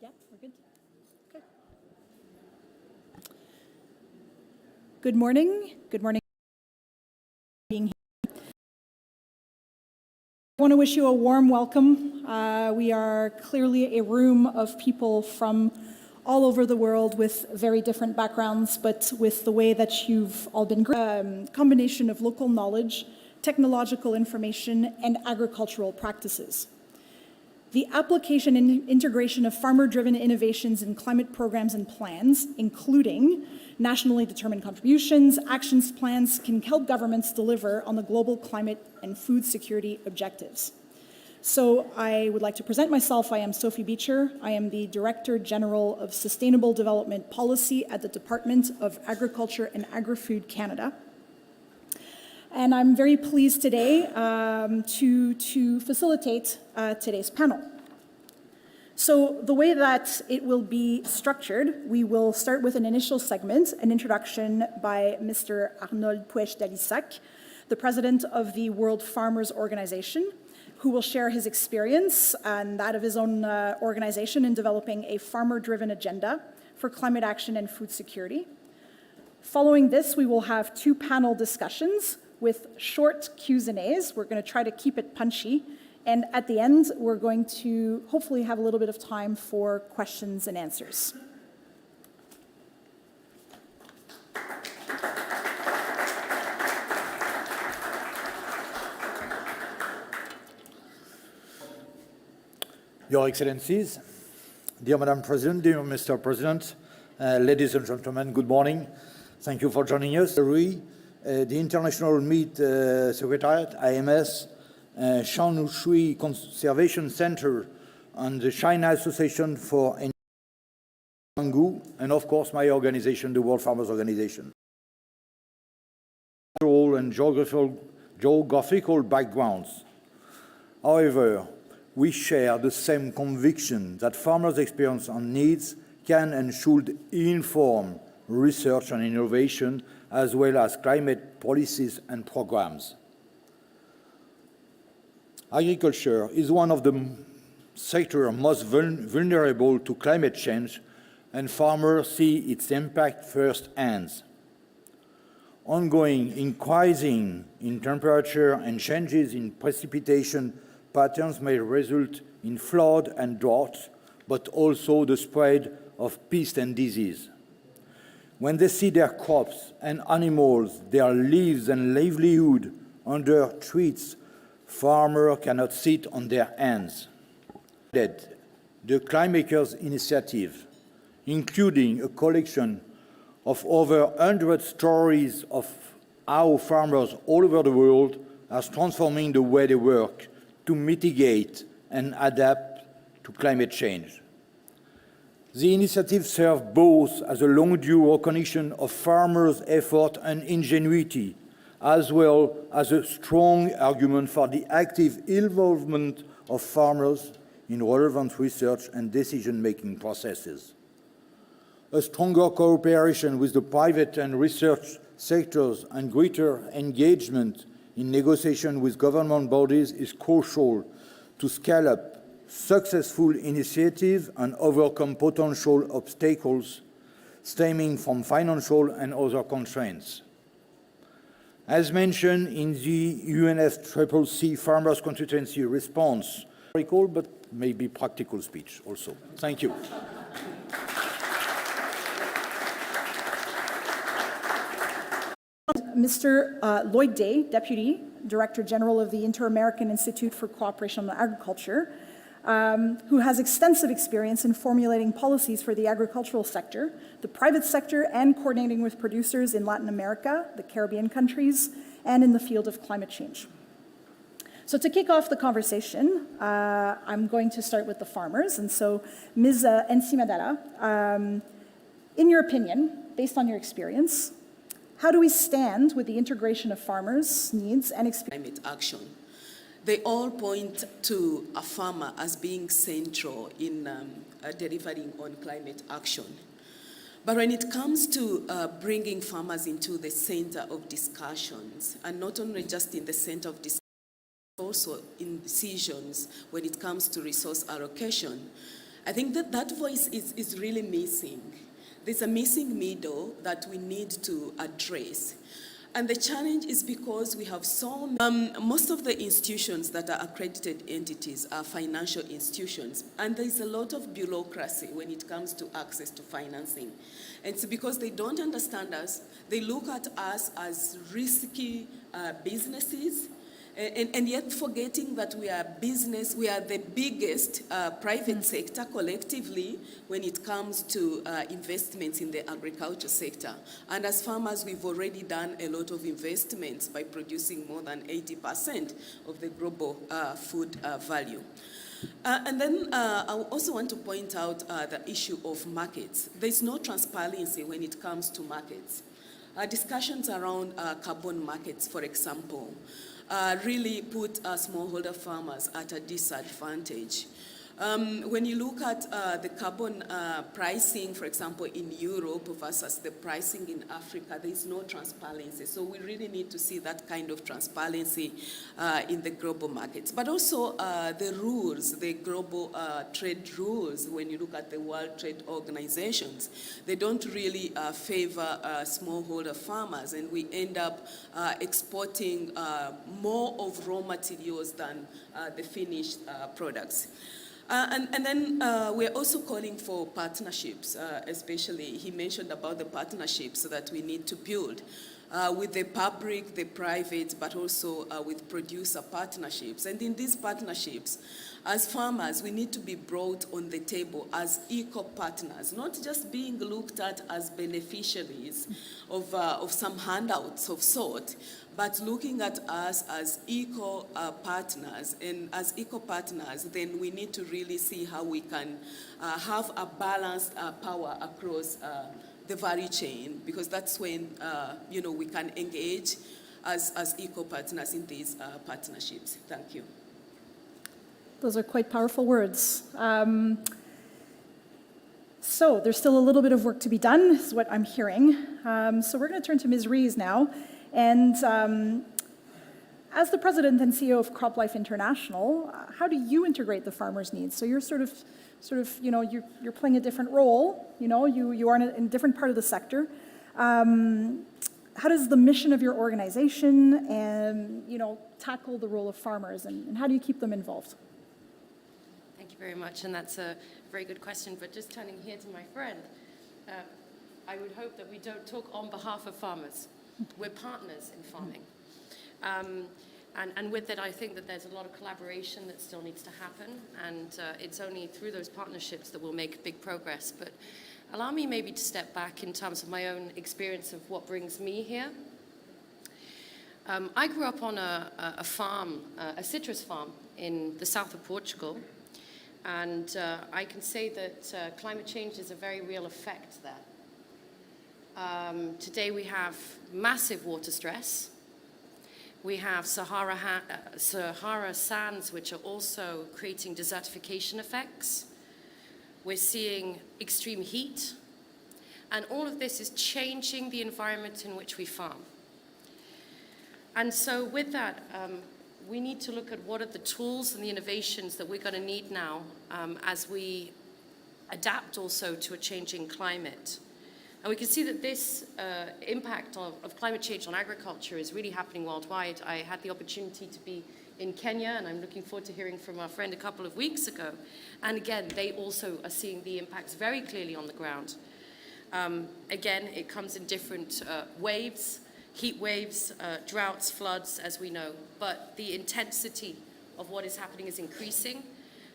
Yeah, we're good. Okay. Good morning. Good morning. Being here. I want to wish you a warm welcome. We are clearly a room of people from all over the world with very different backgrounds, but with the way that you've all been combination of local knowledge, technological information, and agricultural practices. The application and integration of farmer-driven innovations in climate programs and plans, including nationally determined contributions, actions plans, can help governments deliver on the global climate and food security objectives. So I would like to present myself. I am Sophie Beecher. I am the Director General of Sustainable Development Policy at the Department of Agriculture and Agri-Food Canada. And I'm very pleased today to facilitate today's panel. So the way that it will be structured, we will start with an initial segment, an introduction by Mr. Arnold Puech-Dalissac, the president of the World Farmers Organization, who will share his experience and that of his own organization in developing a farmer-driven agenda for climate action and food security. Following this, we will have 2 panel discussions with short Q's and A's. We're going to try to keep it punchy. And at the end, we're going to hopefully have a little bit of time for questions and answers. Your Excellencies, dear Madam President, dear Mr. President, ladies and gentlemen, good morning. Thank you for joining us. The International Meat Secretariat, IMS, Shanshui Conservation Center, and the China Association for Environment, and of course my organization, the World Farmers Organization. And geographical backgrounds. However, we share the same conviction that farmers' experience and needs can and should inform research and innovation, as well as climate policies and programs. Agriculture is one of the sectors most vulnerable to climate change, and farmers see its impact firsthand. Ongoing increasing in temperature and changes in precipitation patterns may result in flood and drought, but also the spread of pests and disease. When they see their crops and animals, their lives and livelihood under threats, farmers cannot sit on their hands. The Climamakers Initiative, including a collection of over 100 stories of how farmers all over the world are transforming the way they work to mitigate and adapt to climate change. The initiative serves both as a long-due recognition of farmers' effort and ingenuity, as well as a strong argument for the active involvement of farmers in relevant research and decision-making processes. A stronger cooperation with the private and research sectors and greater engagement in negotiation with government bodies is crucial to scale up successful initiatives and overcome potential obstacles stemming from financial and other constraints. As mentioned in the UNFCCC Farmers Constituency response, but maybe practical speech also. Thank you. Mr. Lloyd Day, Deputy Director General of the Interamerican Institute for Cooperation on Agriculture, who has extensive experience in formulating policies for the agricultural sector, the private sector, and coordinating with producers in Latin America, the Caribbean countries, and in the field of climate change. So to kick off the conversation, I'm going to start with the farmers. And so, Ms. Encimadala, in your opinion, based on your experience, how do we stand with the integration of farmers' needs and experience? Climate action. They all point to a farmer as being central in delivering on climate action. But when it comes to bringing farmers into the center of discussions, and not only just in the center of discussions, also in decisions when it comes to resource allocation, I think that voice is really missing. There's a missing middle that we need to address. And the challenge is because we have most of the institutions that are accredited entities are financial institutions, and there's a lot of bureaucracy when it comes to access to financing. And it's because they don't understand us, they look at us as risky businesses, and yet forgetting that we are the biggest private sector collectively when it comes to investments in the agriculture sector. And as farmers, we've already done a lot of investments by producing more than 80% of the global food value. And then I also want to point out the issue of markets. There's no transparency when it comes to markets. Discussions around carbon markets, for example, really put smallholder farmers at a disadvantage. When you look at the carbon pricing, for example, in Europe versus the pricing in Africa, there is no transparency. So we really need to see that kind of transparency in the global markets. But also the rules, the global trade rules, when you look at the World Trade Organizations, they don't really favor smallholder farmers, and we end up exporting more of raw materials than the finished products. And then we're also calling for partnerships, especially he mentioned about the partnerships that we need to build with the public, the private, but also with producer partnerships. And in these partnerships, as farmers, we need to be brought on the table as equal partners, not just being looked at as beneficiaries of some handouts of sort, but looking at us as equal partners. And as equal partners, then we need to really see how we can have a balanced power across the value chain, because that's when we can engage as equal partners in these partnerships. Thank you. Those are quite powerful words. So there's still a little bit of work to be done, is what I'm hearing. So we're going to turn to Ms. Rees now. And as the president and CEO of CropLife International, how do you integrate the farmers' needs? So you're you're playing a different role. You are in a different part of the sector. How does the mission of your organization and tackle the role of farmers, and how do you keep them involved? Thank you very much, and that's a very good question. But just turning here to my friend, I would hope that we don't talk on behalf of farmers. We're partners in farming. And with that, I think that there's a lot of collaboration that still needs to happen, and it's only through those partnerships that we'll make big progress. But allow me maybe to step back in terms of my own experience of what brings me here. I grew up on a farm, a citrus farm in the south of Portugal, and I can say that climate change is a very real effect there. Today we have massive water stress. We have Sahara sands, which are also creating desertification effects. We're seeing extreme heat. And all of this is changing the environment in which we farm. And so with that, we need to look at what are the tools and the innovations that we're going to need now as we adapt also to a changing climate. And we can see that this impact of climate change on agriculture is really happening worldwide. I had the opportunity to be in Kenya, and I'm looking forward to hearing from our friend a couple of weeks ago. And again, they also are seeing the impacts very clearly on the ground. Again, it comes in different waves, heat waves, droughts, floods, as we know. But the intensity of what is happening is increasing.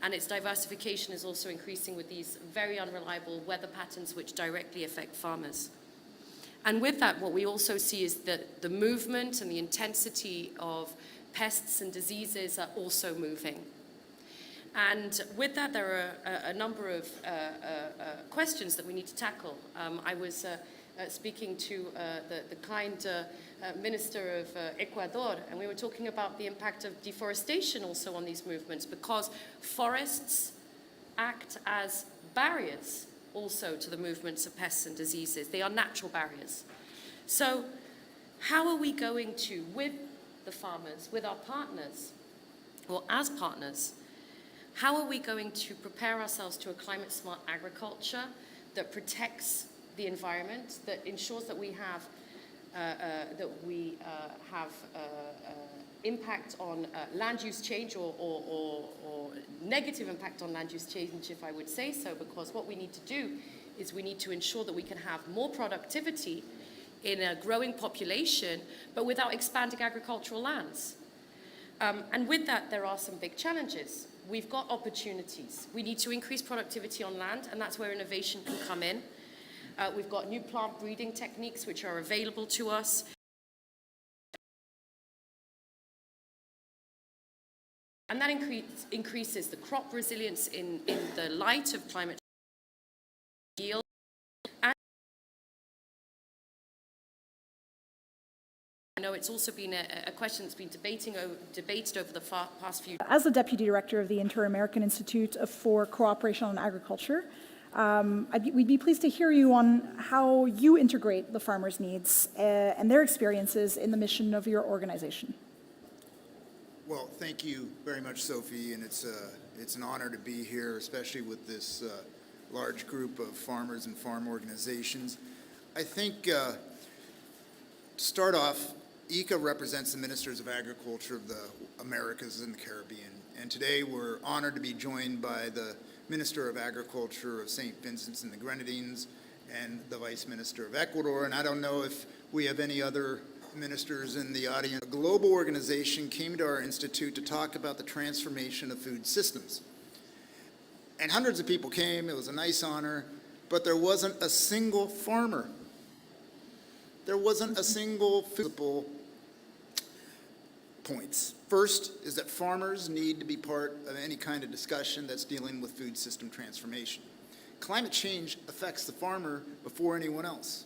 And its diversification is also increasing with these very unreliable weather patterns which directly affect farmers. And with that, what we also see is that the movement and the intensity of pests and diseases are also moving. And with that, there are a number of questions that we need to tackle. I was speaking to the kind Minister of Ecuador, and we were talking about the impact of deforestation also on these movements, because forests act as barriers also to the movements of pests and diseases. They are natural barriers. So how are we going to, with the farmers, with our partners, or as partners, how are we going to prepare ourselves to a climate-smart agriculture that protects the environment, that ensures that we have impact on land use change or negative impact on land use change, if I would say so, because what we need to do is we need to ensure that we can have more productivity in a growing population, but without expanding agricultural lands. And with that, there are some big challenges. We've got opportunities. We need to increase productivity on land, and that's where innovation can come in. We've got new plant breeding techniques which are available to us. And that increases the crop resilience in the light of climate change, yield. And I know it's also been a question that's been debated over the past few. As the Deputy Director of the Interamerican Institute for Cooperation on Agriculture, we'd be pleased to hear you on how you integrate the farmers' needs and their experiences in the mission of your organization. Well, thank you very much, Sophie, and it's an honor to be here, especially with this large group of farmers and farm organizations. I think, to start off, ICA represents the Ministers of Agriculture of the Americas and the Caribbean, and today we're honored to be joined by the Minister of Agriculture of St. Vincent and the Grenadines and the Vice Minister of Ecuador, and I don't know if we have any other ministers in the audience. A global organization came to our institute to talk about the transformation of food systems. And hundreds of people came, it was a nice honor, but there wasn't a single farmer. There wasn't a single physical points. First is that farmers need to be part of any kind of discussion that's dealing with food system transformation. Climate change affects the farmer before anyone else.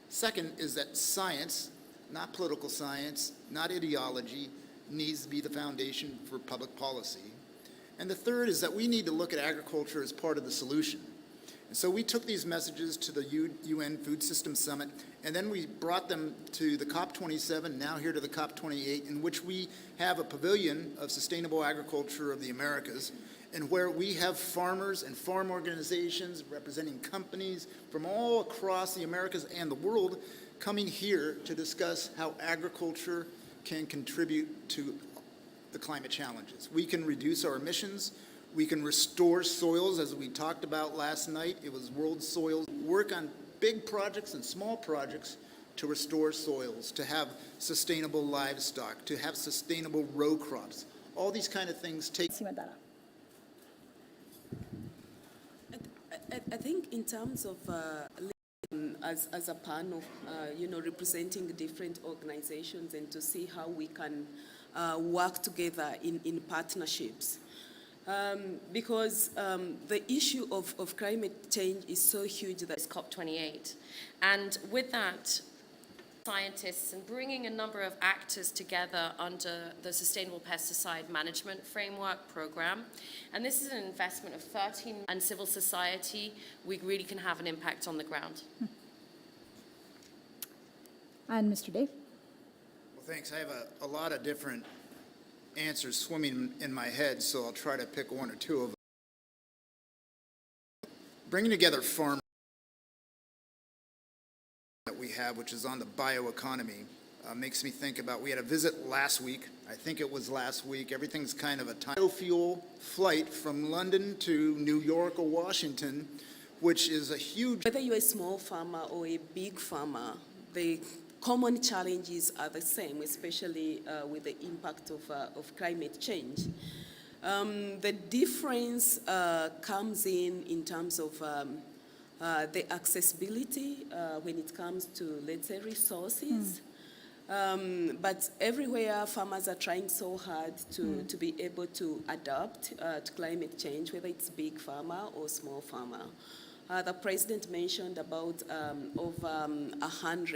Second is that science, not political science, not ideology, needs to be the foundation for public policy. And the third is that we need to look at agriculture as part of the solution. And so we took these messages to the UN Food Systems Summit, and then we brought them to the COP27, now here to the COP28, in which we have a pavilion of sustainable agriculture of the Americas, and where we have farmers and farm organizations representing companies from all across the Americas and the world coming here to discuss how agriculture can contribute to the climate challenges. We can reduce our emissions, we can restore soils, as we talked about last night. It was World Soils. Work on big projects and small projects to restore soils, to have sustainable livestock, to have sustainable row crops. All these kind of things take. I think in terms of as a panel, representing different organizations and to see how we can work together in partnerships. Because the issue of climate change is so huge that it's COP28. And with that, scientists and bringing a number of actors together under the Sustainable Pesticide Management Framework Program. And this is an investment of 13 and civil society. We really can have an impact on the ground. And Mr. Dave? Well, thanks. I have a lot of different answers swimming in my head, so I'll try to pick one or two of them. Bringing together farmers that we have, which is on the bioeconomy, makes me think about, we had a visit last week. I think it was last week. Everything's kind of a biofuel flight from London to New York or Washington, which is a huge... Whether you're a small farmer or a big farmer, the common challenges are the same, especially with the impact of climate change. The difference comes in terms of the accessibility when it comes to, let's say, resources. But everywhere farmers are trying so hard to be able to adapt to climate change, whether it's big farmer or small farmer. The president mentioned about over 100